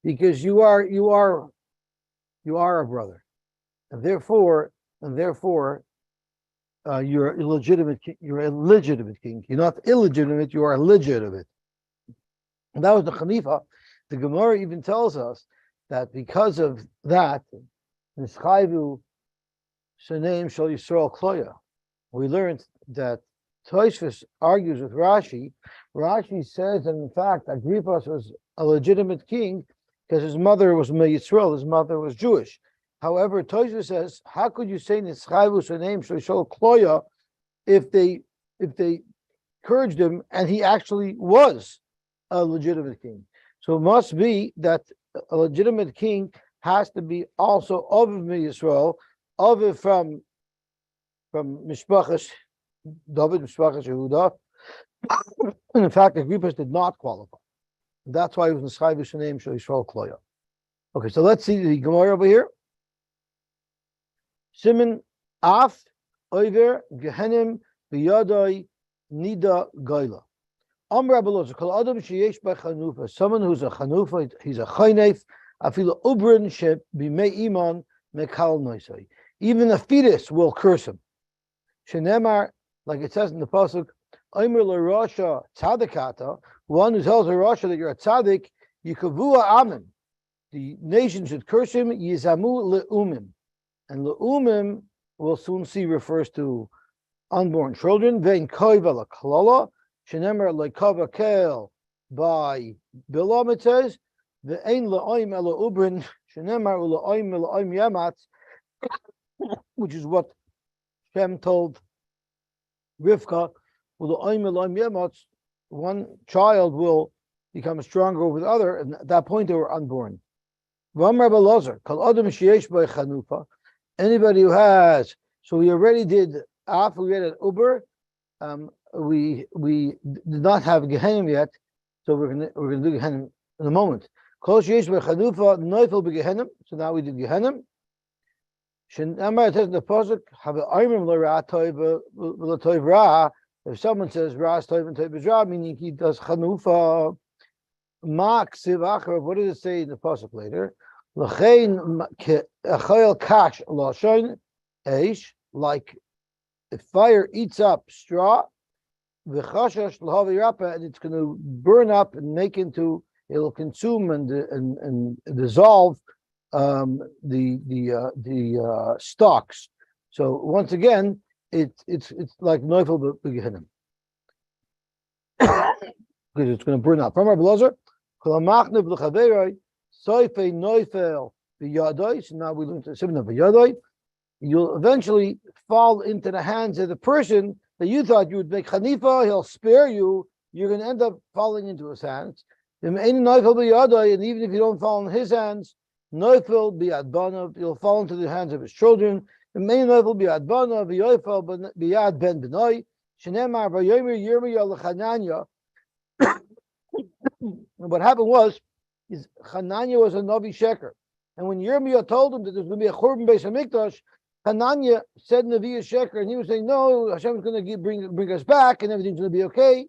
because you are a brother, and therefore you're illegitimate. You're a legitimate king. You're not illegitimate. You are legitimate. And that was the Khalifa. The Gemara even tells us that because of that, Nischayvu Shaneim Shal Yisrael Kloya. We learned that Tosfos argues with Rashi. Rashi says that in fact Agrippas was a legitimate king because his mother was Yisrael, his mother was Jewish. However, Tosfos says, how could you say Nischayvu Shaneim Shal Yisrael Kloya if they encouraged him and he actually was a legitimate king? So it must be that a legitimate king has to be also of Yisrael, of it from Mishpachas David, Mishpachas Yehuda. And in fact, Agrippas did not qualify. That's why he was in Nischayvu Shaneim Shel Yisrael Kloya. Okay, so let's see the Gemara over here. Simon Af Oiver Gehenim B'Yadai Nida Gaila. Someone who's a chanufa, he's a chaynef. Afilu ubrin sheb b'mei iman mekal noisai. Even a fetus will curse him. Shenemar, like it says in the pasuk, Omer l'Rasha tzadikata. One who tells a Rasha that you're a tzaddik, yikavua amen. The nation should curse him. Yizamu leumim, and leumim we'll soon see refers to unborn children. Vein koiva laklala. Shenemer leikava kel by Bilam, it says the ein la'oim ela ubrin shenemar la'oim la'oim yamatz, which is what Shem told Rivka. La'oim la'oim yamatz, one child will become stronger over the other, and at that point they were unborn. V'amar Belazar kol adam sheyesh by chanufa. Anybody who has, so we already did after we read at Uber. We did not have Gehenim yet, so we're gonna do Gehenim in a moment. So now we did Gehenim. It says in the pasuk, if someone says Ras Toiv and Toiv is Ra, meaning he does Chanufa, what does it say in the pasuk later? Like if fire eats up straw, and it's going to burn up and make into, it'll consume and dissolve the stalks. So once again, it's like Neufel Begehenim, because it's going to burn up. From our Blazer, so now we learn the Simon of Yadai. You'll eventually fall into the hands of the person that you thought you would make Hanifa, he'll spare you, you're going to end up falling into his hands. And even if you don't fall in his hands, Neufel bi'ad banav, you'll fall into the hands of his children. And Neufel bi'ad banav, v'yoifel bi'ad ben b'nai, shenemar v'yomer yirmiyah l'chananya. What happened was, Chananya was a Navi Sheker. And when Yirmiyah told him that there's going to be a Churban Beis HaMikdash, Hananya said Navi Sheker, and he was saying, no, Hashem is going to bring us back, and everything's going to be okay.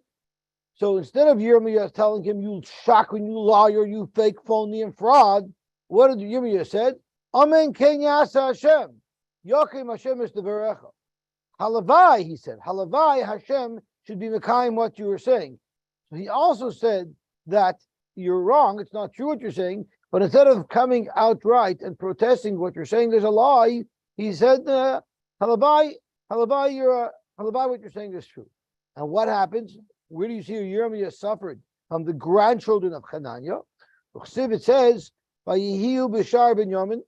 So instead of Yirmiyah telling him, you shakran, you liar, you fake, phony, and fraud, what did Yirmiyah said? Amen ken yasa Hashem. Yochim Hashem is the Berecha. Halavai, he said. Halavai, Hashem should be Mekayim what you were saying. So he also said that you're wrong, it's not true what you're saying, but instead of coming outright and protesting what you're saying, there's a lie. He said, Halabai, what you're saying is true. And what happens? Where do you see Yirmiyah suffered? From the grandchildren of Hananya. It says, Vayihiu b'shar ben Yamin.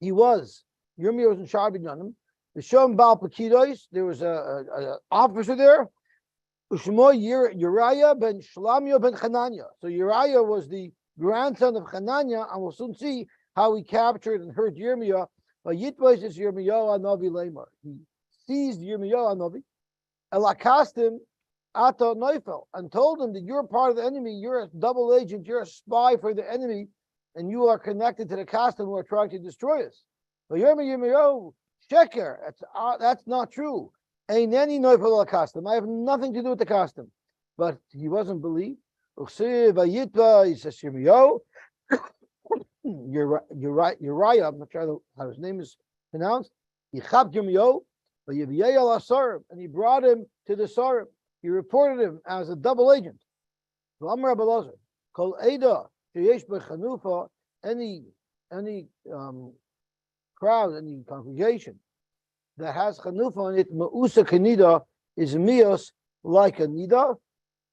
Yirmiyah was in Shar ben Yamin. The Shom Baal Pekidois, there was an officer there. Ushmo Uriah ben Shlamyo ben Hananya. So Uriah was the grandson of Hananya, and we'll soon see how he captured and hurt Yirmiyah. Yitbois is Yirmiyahu Hanavi Lemar. He seized Yirmiyahu Hanavi, elakastim ata Neufel, and told him that you're part of the enemy, you're a double agent, you're a spy for the enemy, and you are connected to the Kastim who are trying to destroy us. But Yirmiyahu Sheker, that's not true. Ain't any Neufel elakastim. I have nothing to do with the Kastim. But he wasn't believed. Vayitva, he says Shirmiyo. Uriah, I'm not sure how his name is pronounced. Yichab Yirmiyo, Vayiviyay al Asarim, and he brought him to the Sarim. He reported him as a double agent. V'amar Rabbi Elazar, Kol Eda sheyesh bechanufa, any crowd, any congregation that has chanufa on it, ma'usa kanida, is mios like a nida,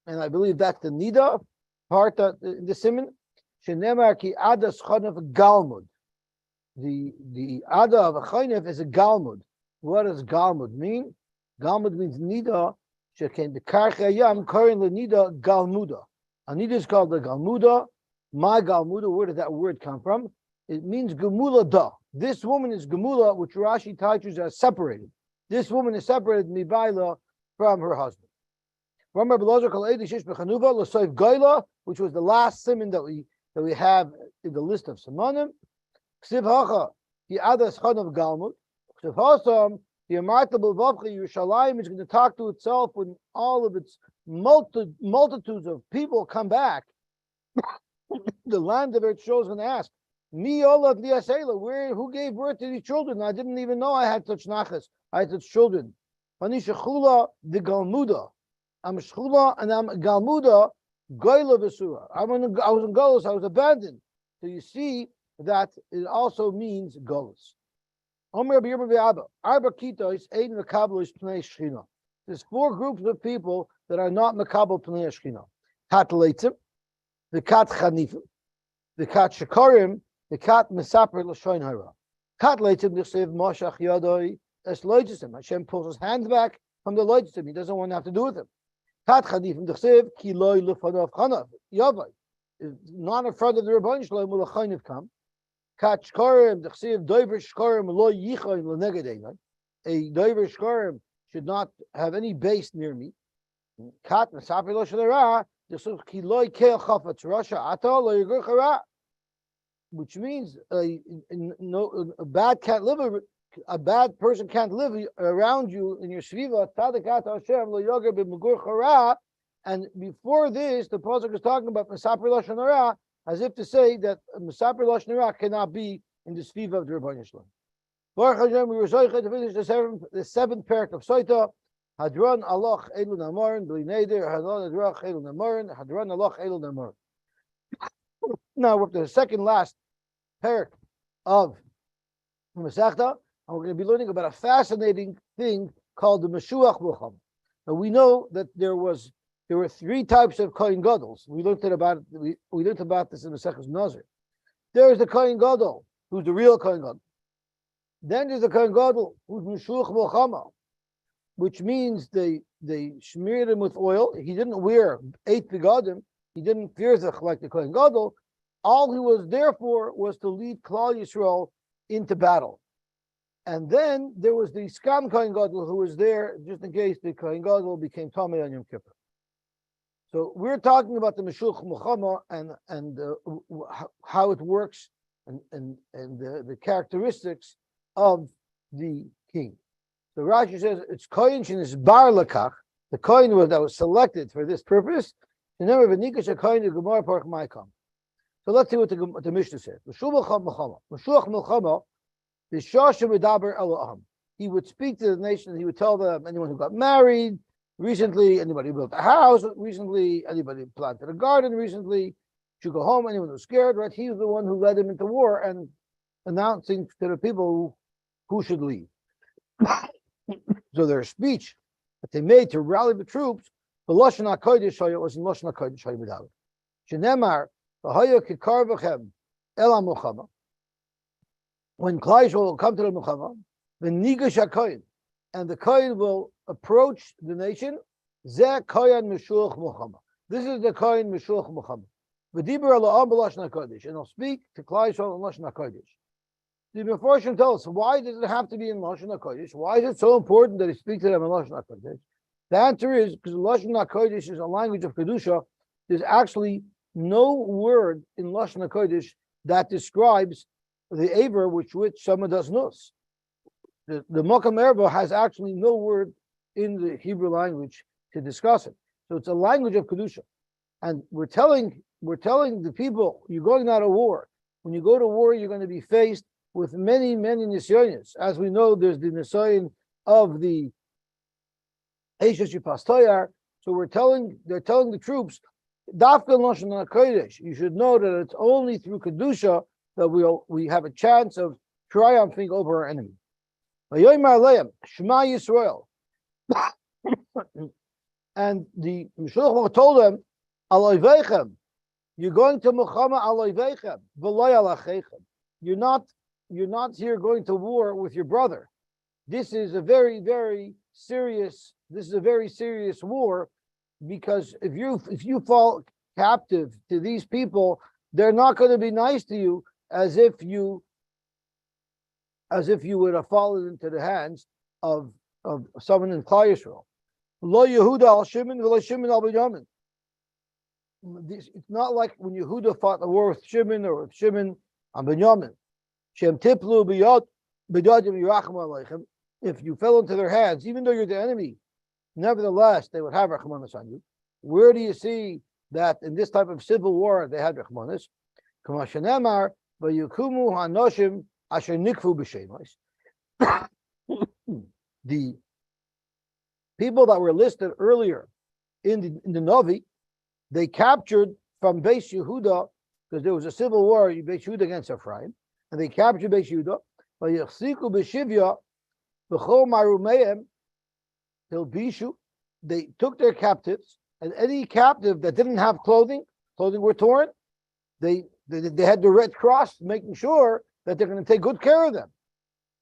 and I believe that's the nida part of the siman. Shenemar ki adas chanef galmud. The ada of a chanef is a galmud. What does galmud mean? Galmud means nida. Sheken the karchayam karin le nida galmuda. A nida is called the galmuda. My galmuda. Where did that word come from? It means gemula da. This woman is gemula, which Rashi teaches as separated. This woman is separated mibaila from her husband. Remember, which was the last siman that we have in the list of simanim. Ksiv hacha the adas chanav galmud. Ksiv hasam the amartabel vavcha Yerushalayim is going to talk to itself when all of its multitudes of people come back. The land of it shows going to ask, Mi olav liasela, who gave birth to these children? I didn't even know I had such nachas. I had such children. Ani shechula the galmuda. I'm shechula and I'm galmuda goyla v'sura. I was in Golos, I was abandoned. So you see that it also means Golos. There's four groups of people that are not makabel pnei shechina. Kat leitzim, the kat chanifim, the kat shekarim, the kat mesaper l'shoin hara. Kat leitzim d'chsev moshach yadoi es loitzisim. Hashem pulls his hands back from the loitzisim. He doesn't want to have to do with them. Kat chanifim d'chsev ki loy lefanav chanav yavai. Is not in front of the Rebbeinu Shalom will a chayniv come. Kat shkarim d'chsev doiver shkarim loy yichayin l'negedeinai. A doiver shkarim should not have any base near me. Kat mesaper l'shoin hara d'chsev ki loy keil chafatz rasha ata lo yigur chara. Which means a bad person can't live around you in your shviva. Tadakat Hashem lo yoger b'megur chara. And before this, the pasuk is talking about mesaper lashon hara, as if to say that mesaper lashon hara cannot be in the shviva of the Rebbeinu Shalom. Baruch Hashem, we were zocheh to finish the seventh parak of Sotah. Hadron aloch elu namarin b'li neder. Hadron adrach elu namarin. Hadron aloch elu namarin. Now we're up to the second last parak of Masechta, and we're going to be learning about a fascinating thing called the Meshuach Milchama. Now we know that there were three types of Kohen Gadol. We learned about this in Masechtas Nazir. There is the Kohen Gadol, who's the real Kohen Gadol. Then there's the Kohen Gadol, who's Meshuach Milchama, which means they smeared him with oil. He didn't wear 8 begadim. He didn't fearzach like the Kohen Gadol. All he was there for was to lead Klal Yisrael into battle. And then there was the Skam Kohen Gadol who was there just in case the Kohen Gadol became Tamei on Yom Kippur. So we're talking about the Meshuach Milchama and how it works and the characteristics of the king. So Rashi says it's Kohen Shenis Bar Lakach, the Kohen that was selected for this purpose. So let's see what the Mishnah says. He would speak to the nation. He would tell them, anyone who got married recently, anybody who built a house recently, anybody who planted a garden recently, should go home. Anyone who's scared, right? He was the one who led them into war and announcing to the people who should leave. So their speech that they made to rally the troops, the Lashon HaKodesh was in Lashon HaKodesh Hayimidavit. Shenemar, when Klal will come to the Milchama, the Nigash HaKohen, and the Kohen will approach the nation, Zeh Kohen Meshuach Milchama. This is the Kohen Meshuach Milchama. V'diber ala'am b'lashon HaKodesh, and he'll speak to Klal in Lashon HaKodesh. The Mefarshim tell us, why does it have to be in Lashon HaKodesh? Why is it so important that he speak to them in Lashon HaKodesh? The answer is because Lashon HaKodesh is a language of Kedusha. There's actually no word in Lashon HaKodesh that describes the Aver which someone does nus. The Makam Erba has actually no word in the Hebrew language to discuss it. So it's a language of Kedusha. And we're telling the people, you're going out of war. When you go to war, you're going to be faced with many, many nisyonis. As we know, there's the nisyon of the Eishes Yipastoyar. So they're telling the troops, Dafka Lashon HaKodesh, you should know that it's only through Kedusha that we have a chance of triumphing over our enemy. Vayomer Aleim, Shema Yisrael. And the Mishloach told them, Aloivechem, you're going to Muhammad Aloivechem, V'loy Alachechem. You're not here going to war with your brother. This is a very, very serious war, because if you fall captive to these people, they're not going to be nice to you as if you would have fallen into the hands of someone in Klal Yisrael. Lo Yehuda al Shimon, v'lo Shimon al Binyamin. It's not like when Yehuda fought the war with Shimon or with Shimon and Binyamin. Shem tiplu b'yadim yirachmu aleichem. If you fell into their hands, even though you're the enemy, nevertheless they would have rachmanis on you. Where do you see that in this type of civil war they had rachmanis? Kama shenemar v'yukumu hanoshim asher nikfu b'shemais. The people that were listed earlier in the Novi, they captured from Beis Yehuda, because there was a civil war in Beis Yehuda against Ephraim, and they captured Beis Yehuda. V'yichziku b'shivya b'chol marumeim hilbishu. They took their captives, and any captive that didn't have clothing were torn. They had the Red Cross making sure that they're going to take good care of them.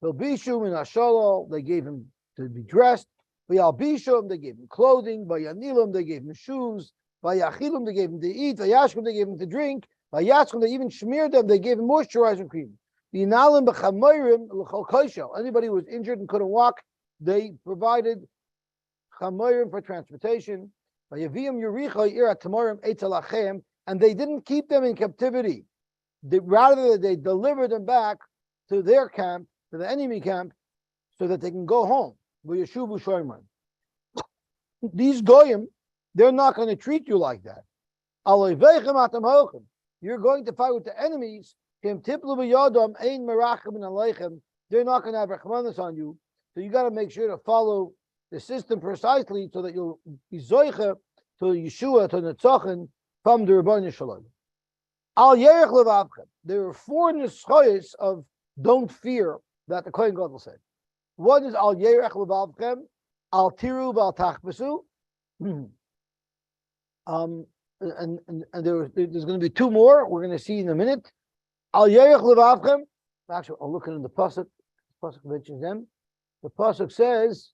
Hilbishu min hashalo, they gave him to be dressed. V'yalbishum, they gave him clothing. V'yanilum, they gave him shoes. V'yachilum, they gave him to eat. V'yashkum, they gave him to drink. V'yatzkum, they even smeared them. They gave him moisturizing cream. V'yinalim b'chamorim l'chol kosho. Anybody who was injured and couldn't walk, they provided chamorim for transportation. V'yaviyim yuricha ira tamorim etalachem, and they didn't keep them in captivity. Rather, they delivered them back to their camp, to the enemy camp, so that they can go home. These goyim, they're not going to treat you like that. You're going to fight with the enemies. They're not going to have rachmanis on you. So you got to make sure to follow the system precisely so that you'll be zoicha to Yeshua, to Netzachen, from the Rebbeinu Shalom. There are 4 nischoyes of don't fear that the Kohen Gadol said. One is al yerech levavchem, al tiru v'al tachbesu. And there's going to be 2 more. We're going to see in a minute. Al yerech levavchem. Actually, I'll look in the pasuk. The pasuk mentions them. The pasuk says,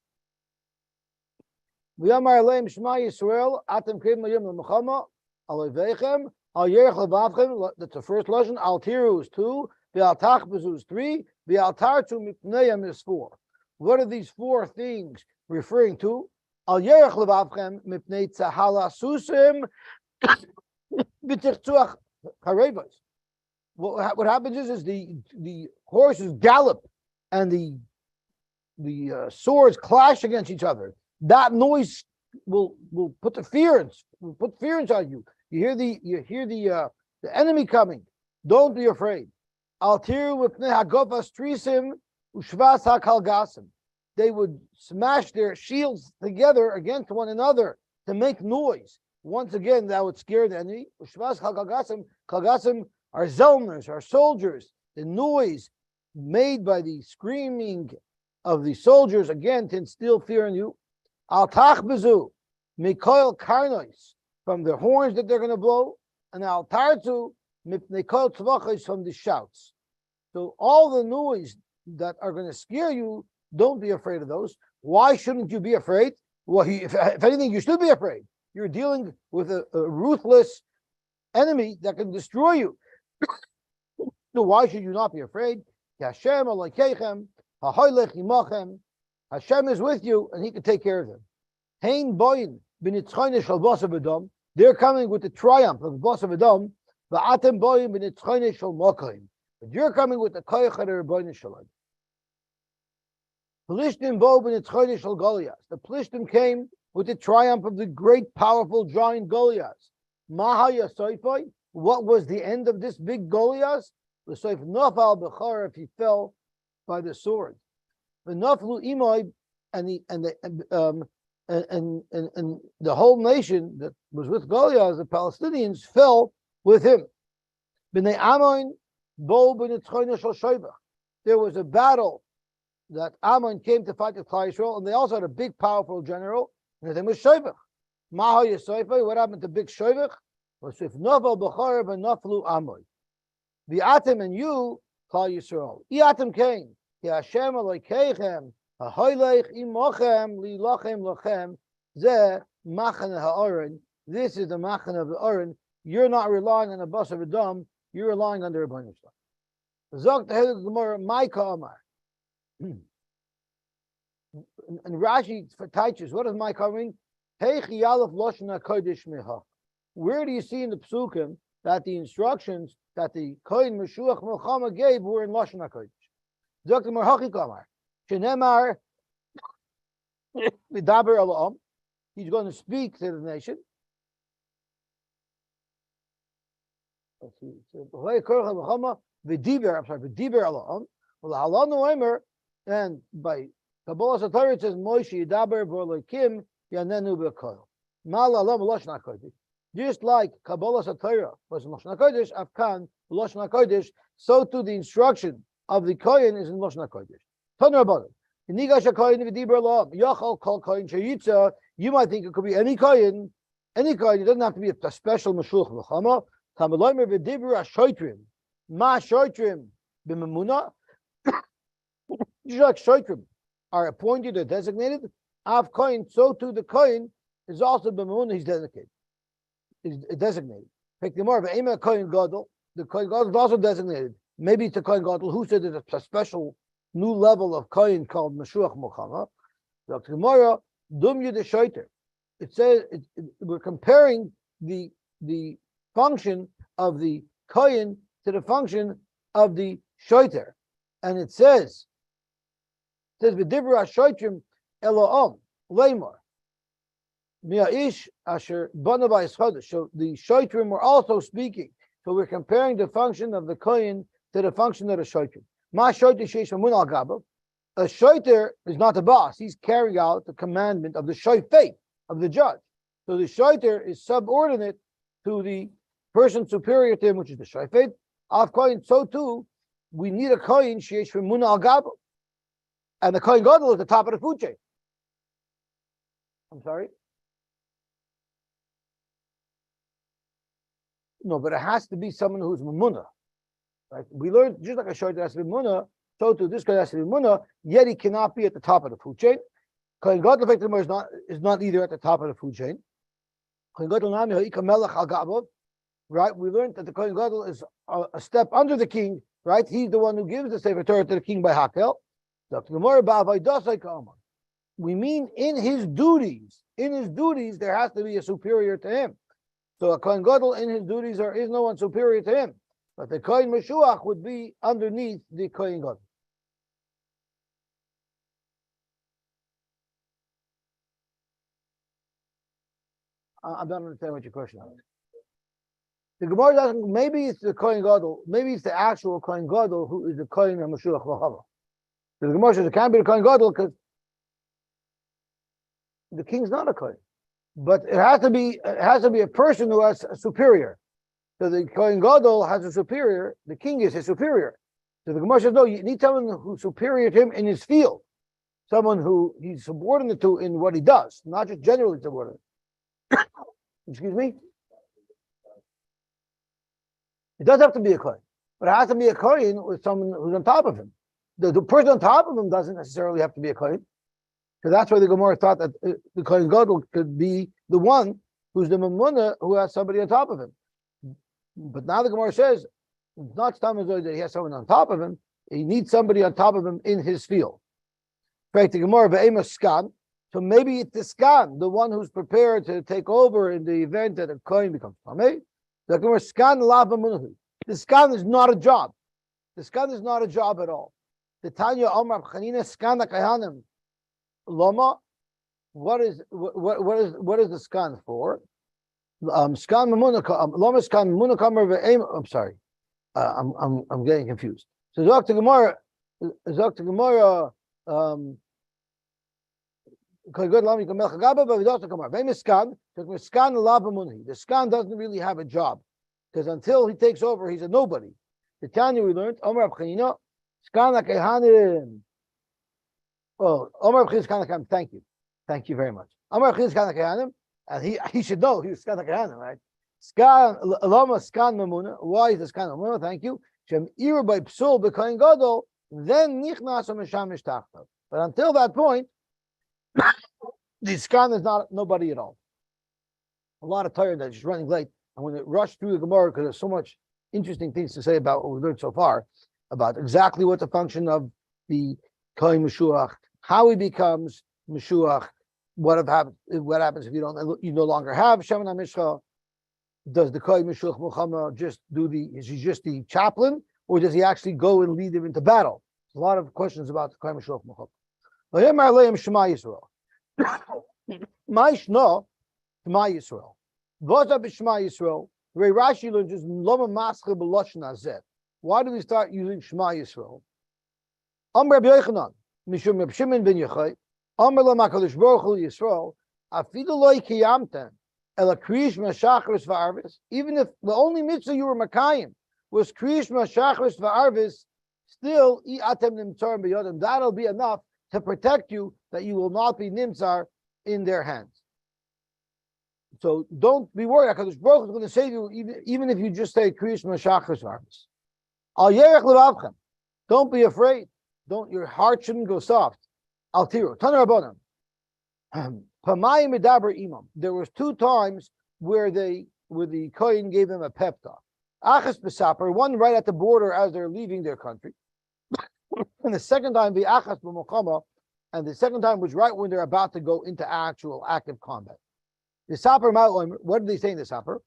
"V'yamar aleim Shema Yisrael atem krim mayim l'mechama alayveichem al yerech levavchem." That's the first lesson. Al tiru is 2. V'al tachbesu is 3. V'al tartu mipneim is 4. What are these 4 things referring to? Al yerech levavchem mipnei tzahala susim b'tichtuach harevos. What happens is the horses gallop and the swords clash against each other. That noise will put fear inside you. You hear the enemy coming. Don't be afraid. Al tiru mipnei hagofas trisim. They would smash their shields together against one another to make noise. Once again, that would scare the enemy. Kalgasim are zelmers, are soldiers. The noise made by the screaming of the soldiers, again, to instill fear in you. Al tachbezu, mikoil karnois, from the horns that they're going to blow, and al tartu, mipnekoil tzvachos, from the shouts. So all the noise that are going to scare you, don't be afraid of those. Why shouldn't you be afraid? Well, if anything, you should be afraid. You're dealing with a ruthless enemy that can destroy you. So why should you not be afraid? Hashem Elokeichem, hahoylech imachem. Hashem is with you, and He can take care of them. Hein boyin b'nitzchayne shel basav Edom. They're coming with the triumph of basav Edom. Va'atem boyin b'nitzchayne shel makayim. But you're coming with the koyach of the Rebbeinu Shalom. Plishtim bo b'nitzchayne shel Goliath. The Plishtim came with the triumph of the great, powerful giant Goliath. Mahaya Soifai, what was the end of this big Goliath? The Soif Nafal Bechar, if he fell by the sword. The Naflu Imoy, and the whole nation that was with Goliath, the Palestinians, fell with him. B'nei Ammon, Bo b'nei Tchoina Shel Shoibach. There was a battle that Ammon came to fight with Klal Yisrael, and they also had a big, powerful general, and his name was Shoibach. Maha Yisrael, what happened to big Shoibach? Was if Novel B'char v'Naflu Ammon. The Atem and you, Klal Yisrael. Iatem came. Ki Hashem Elokeichem, Hahoylech imochem lilochem lochem. Zeh Machane ha'oren. This is the Machane of the Oren. You're not relying on the bus of a dome. You're relying on the Rebbeinu Shalom. Zog the head of the Gemara, Maika Amar. And Rashi teaches, what does Maika mean? Heichi Yalef Loshna Kodesh Meha. Where do you see in the Psukim that the instructions that the Kohen Meshuach Milchama gave were in Lashon HaKodesh? Zog the Gemara, Hachi Kamar. Shenemar Vidaber Elam. He's going to speak to the nation. V'diber Elam. Well, Halon Oimer, and by Kabbalah Satorah it says Moshe Yidaber V'Elokim Yanenu B'Kol. Mal Alam Lashon HaKodesh. Just like Kabbalah Satorah was in Lashon HaKodesh, Afkan Lashon HaKodesh, so too the instruction of the Kohen is in Lashon HaKodesh. Tanur Abadam. Nigash HaKohen V'diber Elam. Yachal Kol Kohen Sheyitza. You might think it could be any Kohen. Any Kohen. It doesn't have to be a special Meshuach V'Chama. Tamaloimer V'diber HaShoitrim. Ma Shoitrim B'Memuna. Just like Shoitrim are appointed or designated, Av Kohen, so too the Kohen is also B'Memuna, he's designated. He's designated. Take the more of Ema Kohen Gadol. The Kohen Gadol is also designated. Maybe it's a Kohen Gadol who said there's a special new level of Kohen called Meshuach Mochama. The Gemara, Dum Yud Shoiter. It says we're comparing the function of the Kohen to the function of the Shoiter. And it says V'divra Shoitrim Eloam Leimor Miaish Asher Bana B'Yischodesh. So the Shoitrim were also speaking. So we're comparing the function of the Kohen to the function of the Shoitrim. Ma Shoiter Sheish Mamun Al Gabo. A Shoiter is not the boss. He's carrying out the commandment of the Shoifei, of the judge. So the Shoiter is subordinate to the person superior to him, which is the Shoifei. Av Kohen, so too, we need a Kohen Sheish Mamun Al Gabo. And the Kohen Gadol is the top of the food chain. I'm sorry? No, but it has to be someone who's Mamunah. Right? We learned just like a Shoiter has to be Mamunah, so too this guy has to be Mamunah, yet he cannot be at the top of the food chain. Kohen Gadol is not either at the top of the food chain. Kohen Gadol Nami Ha'ika Melech Al Gabov. Right? We learned that the Kohen Gadol is a step under the king, right? He's the one who gives the Sefer Torah to the king by Hakel. We mean in his duties there has to be a superior to him. So a Kohen Gadol in his duties there is no one superior to him. But the Kohen Meshuach would be underneath the Kohen Gadol. I don't understand what your question is. The Gemara is asking, maybe it's the Kohen Gadol, maybe it's the actual Kohen Gadol who is the Kohen of Meshuach V'Chava. The Gemara says it can't be the Kohen Gadol because the king's not a Kohen. But it has to be a person who has a superior. So the Kohen Gadol has a superior, the king is his superior. So the Gemara says, no, you need someone who's superior to him in his field. Someone who he's subordinate to in what he does, not just generally subordinate. Excuse me? It does have to be a Kohen. But it has to be a Kohen with someone who's on top of him. The person on top of him doesn't necessarily have to be a Kohen. So that's why the Gemara thought that the Kohen Gadol could be the one who's the Mamunah who has somebody on top of him. But now the Gemara says, it's not Stamazoi that he has someone on top of him. He needs somebody on top of him in his field. In fact, the Gemara, Ve'ema Skan. So maybe it's the Skan, the one who's prepared to take over in the event that a Kohen becomes Tameh. The Gemara, Skan Lav Mamunah. The Skan is not a job. The Skan is not a job at all. The Tanya Omar Chanina Skan Kahanim. Lama, what is the Skan for? Skan Mamuna, Lama Skan Mamuna Kamar ve'em. I'm sorry, I'm getting confused. So Dr. Gemara, the skan doesn't really have a job because until he takes over, he's a nobody. The Tanya we learned, Omar Abchanina, skan lakehanim. Oh, Omar Abchanina skan lakehanim. Thank you very much. Omar Abchanina skan lakehanim, and he should know he was skan lakehanim, right? Skan lama skan mamuna. Why is the skan mamuna? Thank you. Shem iru by psul b'kohen gadol. Then nichnas mishamish tachtav. But until that point, the skan is not nobody at all. A lot of Torah that's just running late. I'm going to rush through the Gemara because there's so much interesting things to say about what we've learned so far, about exactly what the function of the Kohen Meshuach, how he becomes Meshuach, what happens if you no longer have Shemin HaMishcha. Does the Kohen Meshuach Muhammad just is he just the chaplain, or does he actually go and lead them into battle? There's a lot of questions about the Kohen Meshuach Muhammad. Shema Yisrael. Ma'ishna Shema Yisrael. V'oza b'Shema Yisrael. The way Rashi learns is Lama Mascha b'Lashon Hazeh. Why do we start using Shema Yisrael? Amr Rabbi Yochanan, Mishum Reb Shimon ben Yochai, Amr Lama Kadosh Baruch Hu Yisrael, Afidu Loi Kiyamten, Ela Kriyish Mashachris V'Arvis. Even if the only mitzvah you were Makayim was Kriyish Mashachris V'Arvis, still Atem Nimtzar B'Yodem. That'll be enough to protect you that you will not be Nimtzar in their hands. So don't be worried. HaKadosh Baruch Hu is going to save you even if you just say Kriyish Mashachris V'Arvis. Al Yerech Levavchem. Don't be afraid. Your heart shouldn't go soft. Al Tiru. Taner Rabbanan. Pamayim Medaber Imam. There was 2 times where the Kohen gave him a pep talk. Achas Besaper, one right at the border as they're leaving their country. And the second time, the Achas B'Mokama, and the second time was right when they're about to go into actual active combat. The Saper Ma'oim, what did they say in the Saper?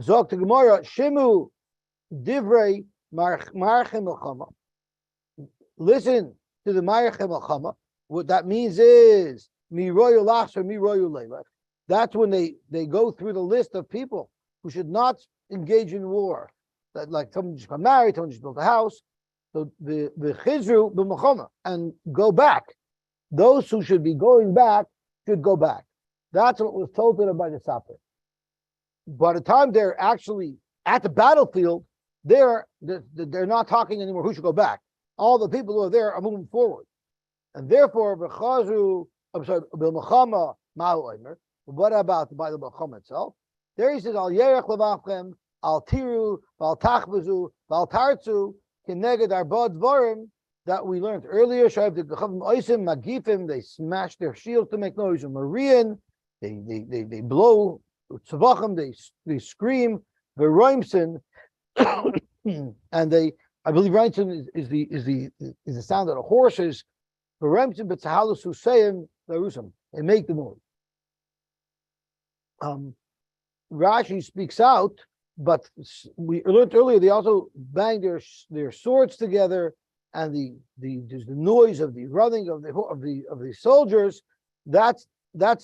Zog to Gemara, Shimu Divrei Marchem Melchama. Listen to the Marchem Melchama. What that means is Miroyu Lachs or Miroyu Leilach. That's when they go through the list of people who should not engage in war. That like someone just got married, someone just built a house. So the Chizru b'Mechama and go back. Those who should be going back should go back. That's what was told to them by the Saper. By the time they're actually at the battlefield, they're not talking anymore. Who should go back? All the people who are there are moving forward, and therefore b'Mechama Ma'u Omer. What about by the Mechama itself? There he says Al Yerech Levavchem, Al Tiru, Al Tachbazu, Al Tartzu, Kineged Arbad Dvarim that we learned earlier. Shav the Gechavim Oisim Magifim. They smash their shields to make noise. Marian. They blow tzavachim. They scream. Veroimson, and I believe Reimson is the sound of the horses. Veroimson b'tzahalus huseim larusam. They make the noise. Rashi speaks out, but we learned earlier they also bang their swords together, and there's the noise of the running of the soldiers. That's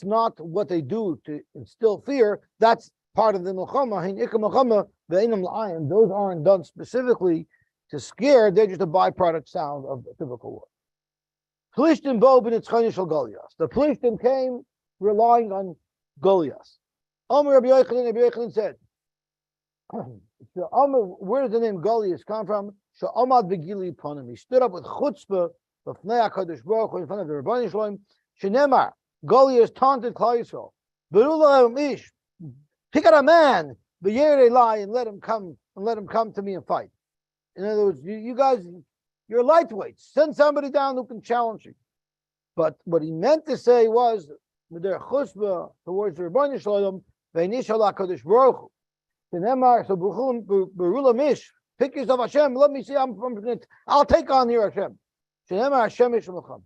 not what they do to instill fear. That's part of the milchama. Those aren't done specifically to scare. They're just a byproduct sound of the typical war. Plishtim bo b'nitzchonish Goliath. The Plishtim came relying on Goliath. Amr Rabbi Yochanan said, where does the name Goliath come from? Sha'amad v'gili panim. He stood up with chutzpah b'fnei HaKadosh Baruch Hu in front of the Rebbeinu Shalom. Shenemar, Goliath taunted Klal Yisrael. Berulah ish, pick out a man, v'yerei lie, and let him come to me and fight. In other words, you guys, you're lightweights. Send somebody down who can challenge you. But what he meant to say was, with their chutzpah towards the Rebbeinu Shalom, v'nish ala HaKadosh Baruch Hu. Shenemar, so berulah ish, pick yourself Hashem. Let me see. I'll take on here Hashem. Shenemar Hashem ish l'cham.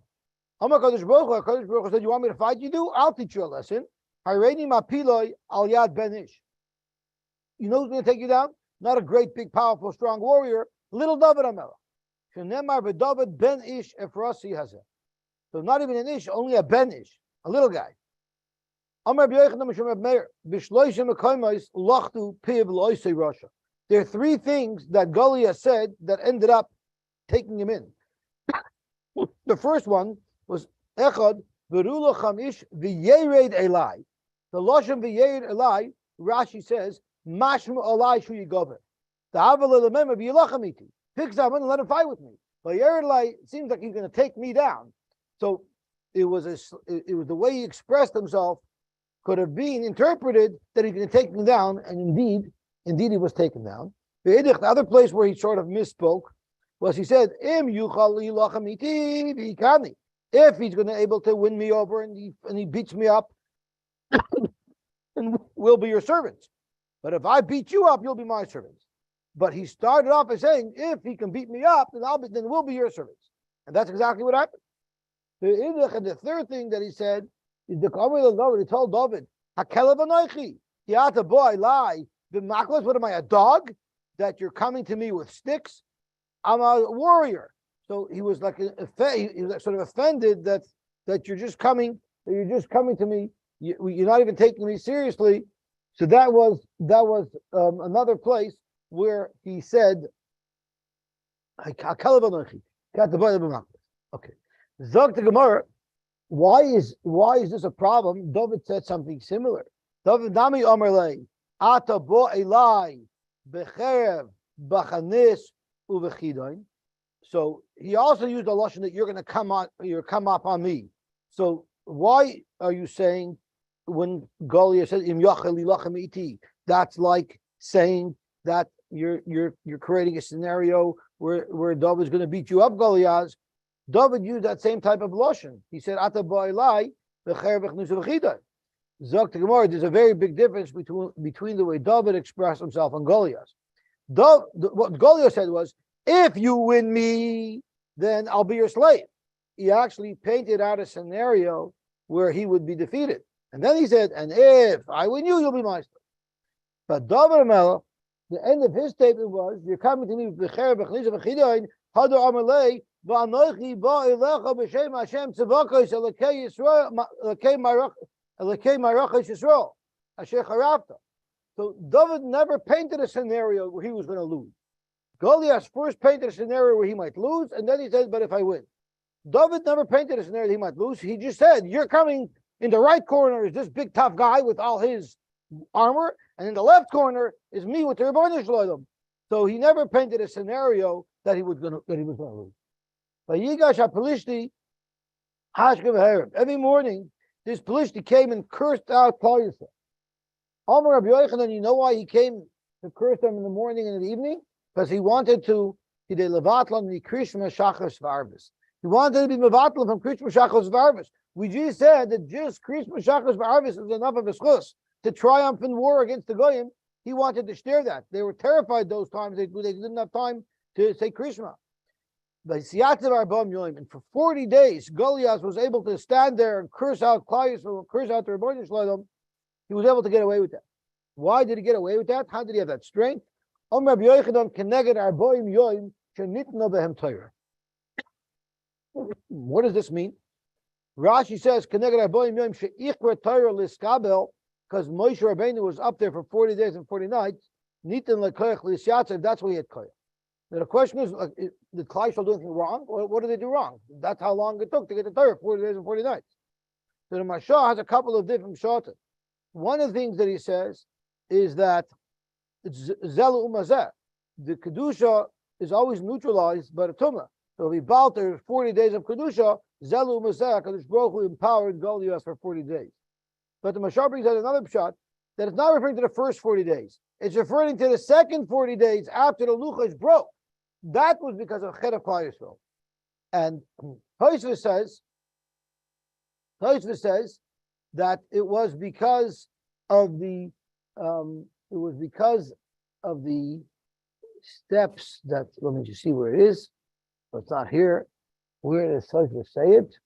HaKadosh Baruch Hu said, "You want me to fight? You do. I'll teach you a lesson. Hareini mapiloi al yad ben ish. You know who's going to take you down? Not a great, big, powerful, strong warrior. Little David HaMelech. Shenemar v'David ben ish efrasi hazeh. So not even an ish, only a ben ish, a little guy. Amar Rabbi Yochanan Mishum Reb Meir, Bishloishim Mekoimos Lachtu Piv Loisei Rasha. There are three things that Goliath said that ended up taking him in. The first one was Echad Verula Chamish V'Yered Elai. The Lashon V'Yered Elai, Rashi says, Mashma Elai Shu Yigover. The Aval Elemem V'Yilachamiti. Picks up and let him fight with me. But Yered Elai, it seems like he's going to take me down. So it was the way he expressed himself could have been interpreted that he's going to take me down, and indeed he was taken down. The other place where he sort of misspoke was he said, if he's going to be able to win me over and he beats me up, and we'll be your servants. But if I beat you up, you'll be my servants. But he started off by saying, if he can beat me up, then we'll be your servants. And that's exactly what happened. The third thing that he said is the Kamil of David. He told David, "Hakelev anoichi, kiata boy lie. What am I, a dog that you're coming to me with sticks? I'm a warrior." So he was like he was sort of offended that you're just coming to me. You're not even taking me seriously. So that was another place where he said, "Hakelev anoichi, kiata boy lie." Okay. Zog to Gemara, why is this a problem? David said something similar. David Dami Omerlei, Ata bo Elai, Becherev, Bachanis, Uvechidain. So he also used the lashon that you're come up on me. So why are you saying when Goliath says Im Yachel Ilachem Iti? That's like saying that you're creating a scenario where David's going to beat you up, Goliath. David used that same type of lashon. He said, "Ata ba'ilai v'cherev v'chnus v'chidai." Zok to Gemara, there's a very big difference between the way David expressed himself and Goliath. What Goliath said was, "If you win me, then I'll be your slave." He actually painted out a scenario where he would be defeated, and then he said, "And if I win you, you'll be my slave." But David Melech, the end of his statement was, "You're coming to me with v'cherev v'chnus v'chidai, hadu amalei." V'anochi ba elecha b'shem Hashem tzavakos elokei Yisrael elokei marachos Yisrael asher charafta. So David never painted a scenario where he was going to lose. Goliath first painted a scenario where he might lose, and then he said, "But if I win." David never painted a scenario that he might lose. He just said, "You're coming in the right corner is this big tough guy with all his armor, and in the left corner is me with the Rebbeinu Shalom." So he never painted a scenario that he was going to lose. Every morning, this Pelishti came and cursed out Klal Yisrael. Amar Rabbi Yochanan, you know why he came to curse them in the morning and in the evening? Because he wanted to, he wanted to be mevatlan from Krishma Shachos Varvis. We just said that just Krishma Shachos Varvis is enough of a schus to triumph in war against the Goyim. He wanted to share that. They were terrified those times. They didn't have time to say Krishma. And for 40 days, Goliath was able to stand there and curse out Klal Yisrael, curse out the Rebbeinu Shalom. He was able to get away with that. Why did he get away with that? How did he have that strength? What does this mean? Rashi says, because Moshe Rabbeinu was up there for 40 days and 40 nights, that's why he had koyach. Now the question is, did Klal Yisrael do anything wrong? Or what did they do wrong? That's how long it took to get the Torah, 40 days and 40 nights. So the Mashal has a couple of different shotas. One of the things that he says is that it's Zelu Umazeh. The Kedusha is always neutralized by the Tumah. So if he balter 40 days of Kedusha, Zelu Umazeh, Kadosh Baruch Hu empowered Goliath for 40 days. But the Mashal brings out another shot that it's not referring to the first 40 days. It's referring to the second 40 days after the Luchos broke. That was because of Chet of Klal Yisrael. And Tosfos says that it was because of the steps that, let me just see where it is. So it's not here. Where does Tosfos say it?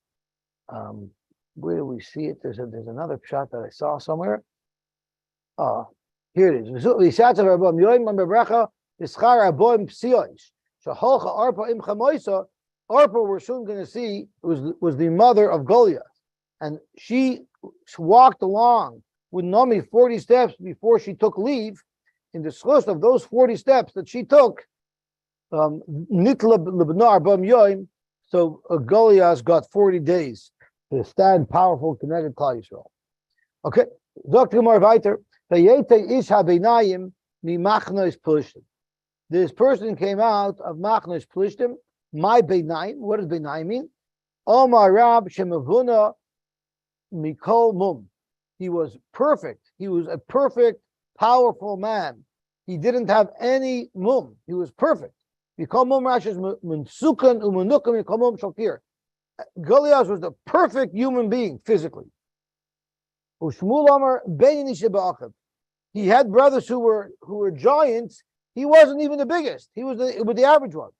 Where do we see it? There's another shot that I saw somewhere. Here it is. Arpa, we're soon going to see, was the mother of Goliath. and she walked along with Naomi 40 steps before she took leave. In the schluss of those 40 steps that she took, Nitla Lebnar Bam Yoim, so Goliath got 40 days to stand powerful, connected Klal Yisrael. Okay, Dr. Gemara weiter. This person came out of Machnos Plishtim. My Beinayim. What does Beinayim mean? Omar Rab Shemavuna Mikol Mum. He was perfect. He was a perfect, powerful man. He didn't have any mum. He was perfect. Mikol Mum Rashis Mensukan Umanukan Mikol Mum Shakir. Goliath was the perfect human being physically. He had brothers who were giants. He wasn't even the biggest. He was the average one.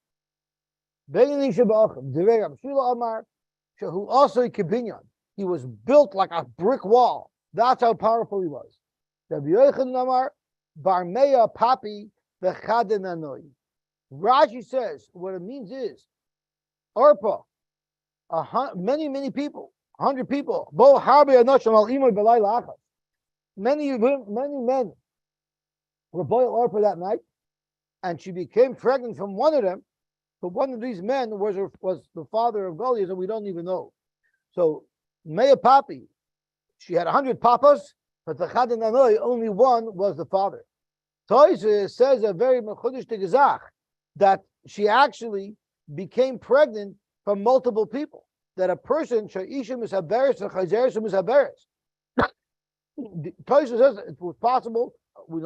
Who also a kibinyan. He was built like a brick wall. That's how powerful he was. Rashi says what it means is Arpa, many people, 100 people. Many men were boiled Arpa that night, and she became pregnant from one of them. But one of these men was the father of Goliath, and we don't even know. So Meya Papi, she had 100 papas, but the Chad and Anoi, only one was the father. Toys says a very mechudish tegezach that she actually became pregnant from multiple people. That a person sha'ishim is haberes and chayzeres is haberes. Toys says it was possible.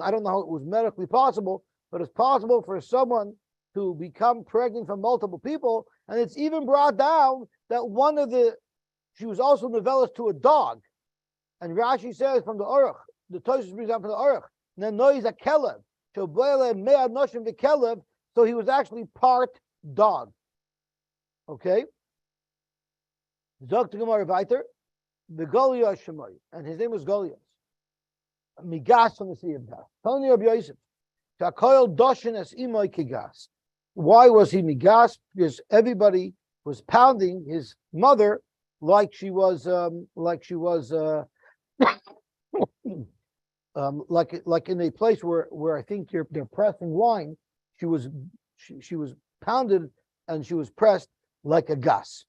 I don't know how it was medically possible, but it's possible for someone to become pregnant from multiple people, and it's even brought down that she was also novellas to a dog, and Rashi says from the Aruch, the Tosfos brings down from the Aruch, Nanois a kelev, Shobele mea noshim the kelev, so he was actually part dog. Okay, Zok to Gemara weiter, the Goliath Shemoy, and his name was Goliath. Migas from the sea of Gath. Tony of Yosef, Takoil Doshin as Imoy Kigas. Why was he migas? Because everybody was pounding his mother like she was like in a place where I think they're pressing wine. She was pounded and she was pressed like a gas.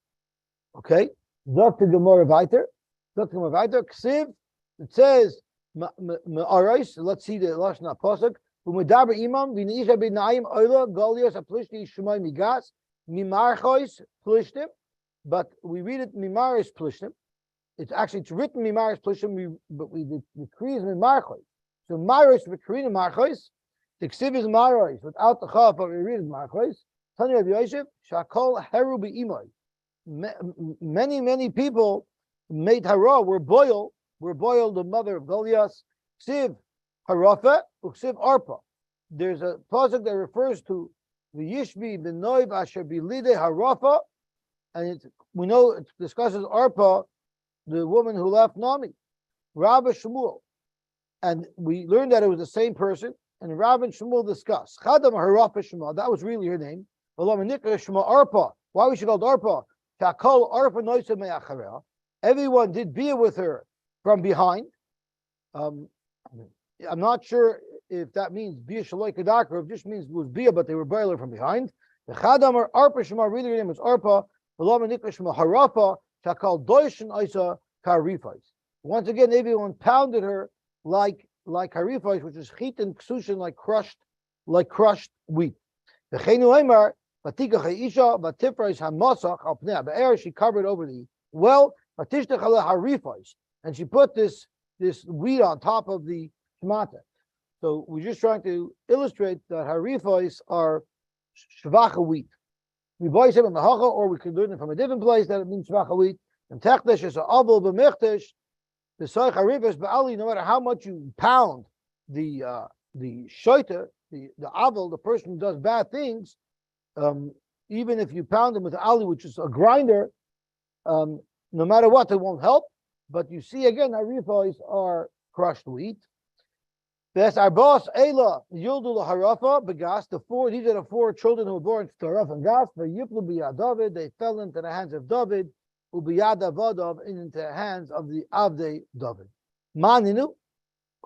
Okay, Dr. Gemara weiter. Ksiv. It says, let's see the lashon pasuk. Umedaber imam v'neisha b'naim oila Goliath aplishti shemay migas mimarchois plishtim, but we read it mimaris plishtim. It's written mimaris plishtim, but the decree is mimarchois. So maris v'krein marchois. The ksiv is maris without the chaf, but we read it marchois. Tanya of Yosef shakol heru be'imoy. Many people made hara were boiled. The mother of Goliath. Ksiv harafa. Uksiv Arpa. There's a pasuk that refers to the Yishbi b'noiv asher bilide harafa, and we know it discusses Arpa, the woman who left Nami, Rabbi Shmuel, and we learned that it was the same person. And Rabbi and Shmuel discuss Chadam harafa Shmuel. That was really her name. Arpa. Why was she called Arpa? Takol Arpa noisa me'achareh. Everyone did beer with her from behind. I'm not sure if that means bia shaloi kadakar, or if it just means it was bia, but they were boiler from behind. The chadamar arpa shema, really her name was Arpa. V'lama nikra shema harafa shakal doishin isa karifais. Once again, everyone pounded her like harifais, which is chit and ksushin, like crushed wheat. The chenu emar vatika chayisha vatifrais hamasach al pnei be'er. She covered over the well. Vatishta chala harifais, and she put this wheat on top of the shmata. So we're just trying to illustrate that harifais are shvacha wheat. We buy them in the hacha, or we can learn it from a different place that it means shvacha wheat. And technish is a abel b'michtish. The soich harifais ba'ali. No matter how much you pound the shoita, the abel, the person who does bad things, even if you pound them with ali, which is a grinder, no matter what, it won't help. But you see again, harifais are crushed wheat. There's our boss, Ela, Yildul Harafa, Begas, these are the four children who were born to Taraf and Gas, Yiplu David, they fell into the hands of David, ubiyad avadav, into the hands of the Avdei David. Maninu,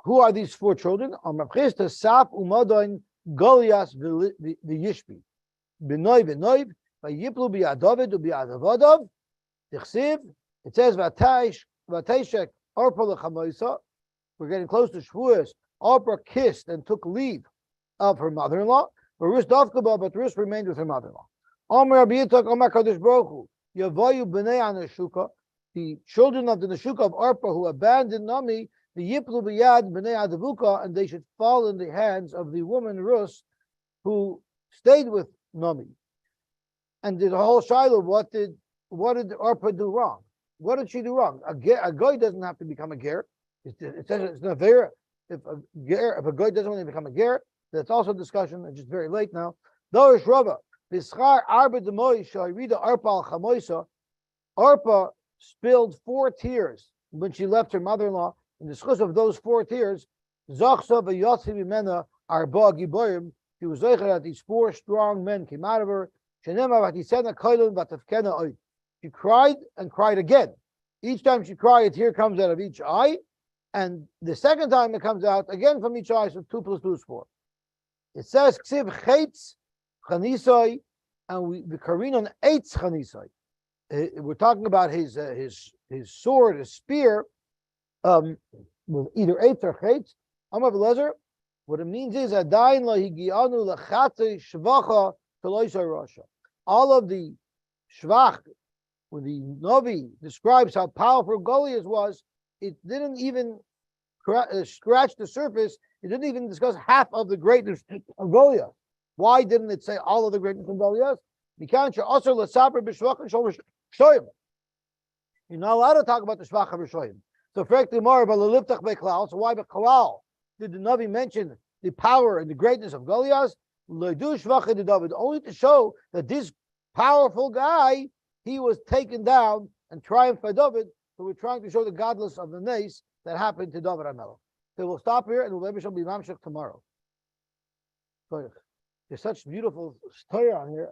who are these four children? Amrachista Saf Umadoin Golias v'Yishbi. B'noi v'noi v'yiplu biyad David ubiyad avadav. Tichsiv. It says v'Taishek Orpa lechamoisa. We're getting close to Shavuos. Orpa kissed and took leave of her mother-in-law. But Rus Dovkaba, but Rus remained with her mother-in-law. Omer Rabbi Yitzchak Omer Kadosh Baruch Hu. Yavoyu b'nei Anashuka. The children of the Neshuka of Orpa who abandoned Nami, the Yiplu b'yad b'nei Adavuka, and they should fall in the hands of the woman Rus who stayed with Nami. And the whole Shiloh, what did Orpa do wrong? What did she do wrong? A guy doesn't have to become a ger. It says it's not fair. If a guy doesn't want to become a ger, that's also a discussion. It's just very late now. Dorish Rava, Bischar Arba Demoy Shairida Arpa al Chamoisa. Arpa spilled 4 tears when she left her mother-in-law. In the discuss of those 4 tears, Zachsa v'Yosy Mimena Arba Giborim. She was zeicher that these 4 strong men came out of her. Shenema v'Tisena Koilun v'Tafkena Oy. She cried and cried again. Each time she cried, a tear comes out of each eye. And the second time it comes out again from each eye, so 2 + 2 is 4. It says Ksiv Chetz Chanisai, and we careen on Eitz Chanisai. We're talking about his sword, his spear, with either Eitz or Chetz. Amar Belezer. What it means is Adayin la higianu lachatei shvacha teloisai rasha. All of the shvach, when the Navi describes how powerful Goliath was, it didn't even scratch the surface. It didn't even discuss half of the greatness of Goliath. Why didn't it say all of the greatness of Goliath? You're not allowed to talk about the Shvach HaRishoyim. So frankly, more about the Liftach Beklal. So why Beklal did the Navi mention the power and the greatness of Goliath? Only to show that this powerful guy, he was taken down and triumphed by David. So we're trying to show the godless of the nace that happened to David HaMelech. So we'll stop here and we'll maybe be mamshech tomorrow. So there's such beautiful story on here.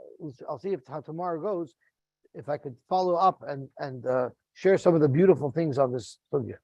I'll see how tomorrow goes. If I could follow up and share some of the beautiful things on this sugya.